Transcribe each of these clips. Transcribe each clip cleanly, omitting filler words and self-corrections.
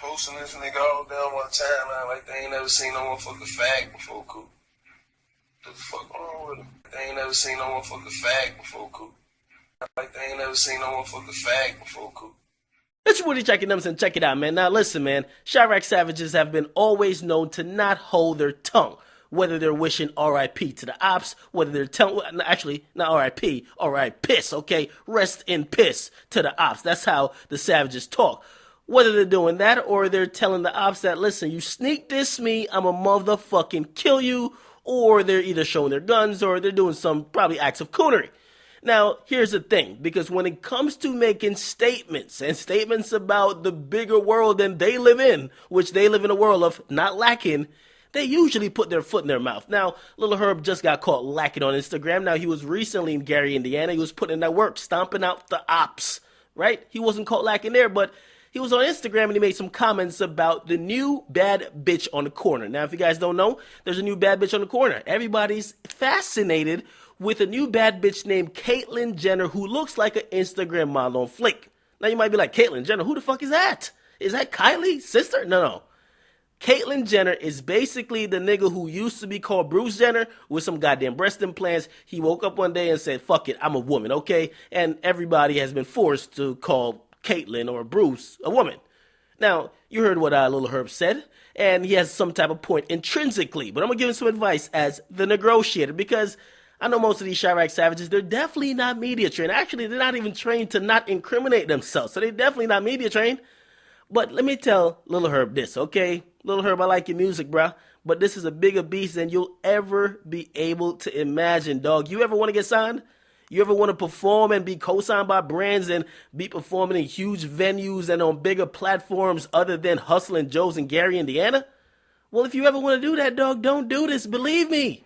posting this nigga all down one time, man, like they ain't never seen no motherfucking fag before, cool. What the fuck wrong with them? They ain't never seen no motherfucking fag before, cool. Like they ain't never seen no motherfucking fag before, cool. It's your Woody Akademiks, and check it out, man. Now listen, man. Chirac savages have been always known to not hold their tongue. Whether they're wishing R.I.P. to the ops, whether they're telling, actually, not R.I.P., R.I.Piss, okay? Rest in piss to the ops. That's how the savages talk. Whether they're doing that or they're telling the ops that, listen, you sneak diss me, I'm a motherfucking kill you, or they're either showing their guns or they're doing some probably acts of coonery. Now, here's the thing, because when it comes to making statements and statements about the bigger world than they live in, which they live in a world of not lacking, they usually put their foot in their mouth. Now, Lil Herb just got caught lacking on Instagram. Now, he was recently in Gary, Indiana. He was putting in that work, stomping out the ops, right? He wasn't caught lacking there, but he was on Instagram and he made some comments about the new bad bitch on the corner. Now, if you guys don't know, there's a new bad bitch on the corner. Everybody's fascinated with a new bad bitch named Caitlyn Jenner who looks like an Instagram model on Flick. Now, you might be like, Caitlyn Jenner, who the fuck is that? Is that Kylie's sister? No. Caitlyn Jenner is basically the nigga who used to be called Bruce Jenner with some goddamn breast implants. He woke up one day and said, fuck it, I'm a woman, okay? And everybody has been forced to call Caitlyn or Bruce a woman. Now, you heard what Lil Herb said, and he has some type of point intrinsically, but I'm going to give him some advice as the negotiator, because I know most of these Chirac savages, they're definitely not media trained. Actually, they're not even trained to not incriminate themselves, so they're definitely not media trained. But let me tell Lil Herb this, okay? Lil Herb, I like your music, bruh, but this is a bigger beast than you'll ever be able to imagine, dog. You ever want to get signed? You ever want to perform and be co-signed by brands and be performing in huge venues and on bigger platforms other than Hustlin' Joe's in Gary, Indiana? Well, if you ever want to do that, dog, don't do this. Believe me.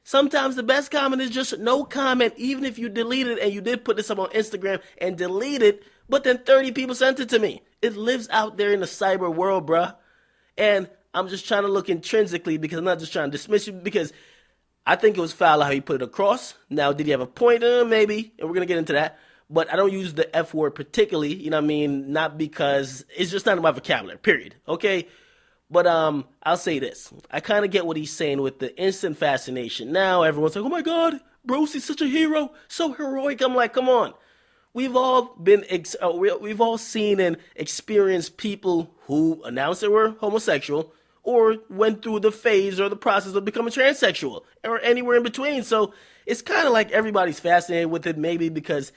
Sometimes the best comment is just no comment, even if you delete it and you did put this up on Instagram and delete it, but then 30 people sent it to me. It lives out there in the cyber world, bruh. And I'm just trying to look intrinsically because I'm not just trying to dismiss you because I think it was foul how he put it across. Now, did he have a point? Maybe, and we're going to get into that. But I don't use the F word particularly, you know what I mean? Not because it's just not in my vocabulary, period, okay? But I'll say this. I kind of get what he's saying with the instant fascination. Now everyone's like, oh my God, Bruce is such a hero, so heroic. I'm like, come on. We've all been, we've all seen and experienced people who announced they were homosexual or went through the phase or the process of becoming transsexual or anywhere in between. So it's kind of like everybody's fascinated with it, maybe because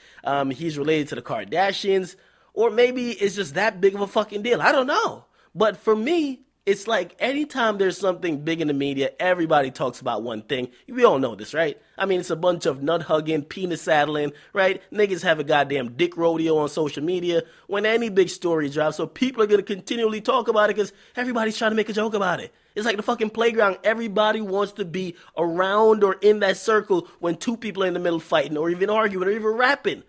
he's related to the Kardashians, or maybe it's just that big of a fucking deal. I don't know. But for me, it's like anytime there's something big in the media, everybody talks about one thing. We all know this, right? I mean, it's a bunch of nut-hugging, penis-saddling, right? Niggas have a goddamn dick rodeo on social media when any big story drops. So people are going to continually talk about it because everybody's trying to make a joke about it. It's like the fucking playground. Everybody wants to be around or in that circle when two people are in the middle fighting or even arguing or even rapping.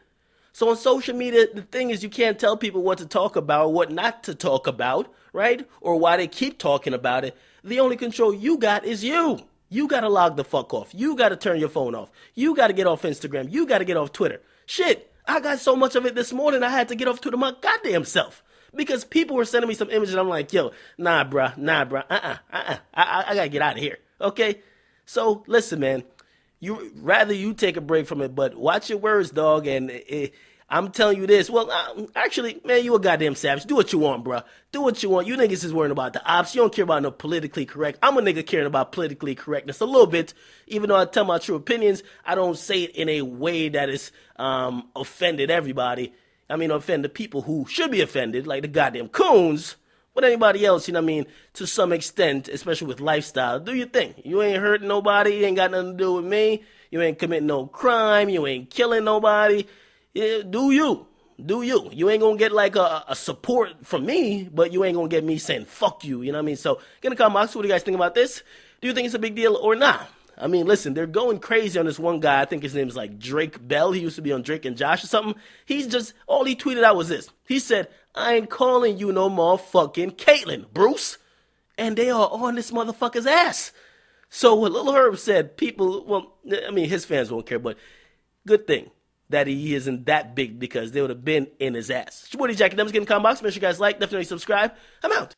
So on social media, the thing is you can't tell people what to talk about or what not to talk about, right? Or why they keep talking about it. The only control you got is you. You got to log the fuck off. You got to turn your phone off. You got to get off Instagram. You got to get off Twitter. Shit, I got so much of it this morning I had to get off Twitter my goddamn self. Because people were sending me some images and I'm like, yo, nah, bruh, I got to get out of here, okay? So, listen, man. You take a break from it, but watch your words, dog, and I'm telling you this. Well, actually, man, you a goddamn savage. Do what you want, bruh. Do what you want. You niggas is worrying about the ops. You don't care about no politically correct. I'm a nigga caring about politically correctness a little bit. Even though I tell my true opinions, I don't say it in a way that is offended everybody. I mean, offend the people who should be offended, like the goddamn coons. But anybody else, you know what I mean, to some extent, especially with lifestyle, do your thing. You ain't hurting nobody. You ain't got nothing to do with me. You ain't committing no crime. You ain't killing nobody. Yeah, do you. Do you. You ain't going to get like a support from me, but you ain't going to get me saying, fuck you. You know what I mean? So, get in the comment box. What do you guys think about this? Do you think it's a big deal or not? I mean, listen, they're going crazy on this one guy. I think his name is like Drake Bell. He used to be on Drake and Josh or something. He's just, all he tweeted out was this. He said, I ain't calling you no more fucking Caitlyn, Bruce. And they are on this motherfucker's ass. So what Lil Herb said, people, well, I mean, his fans won't care, but good thing that he isn't that big because they would have been in his ass. It's your boy Akademiks. Get in the comment box. Make sure you guys like, definitely subscribe. I'm out.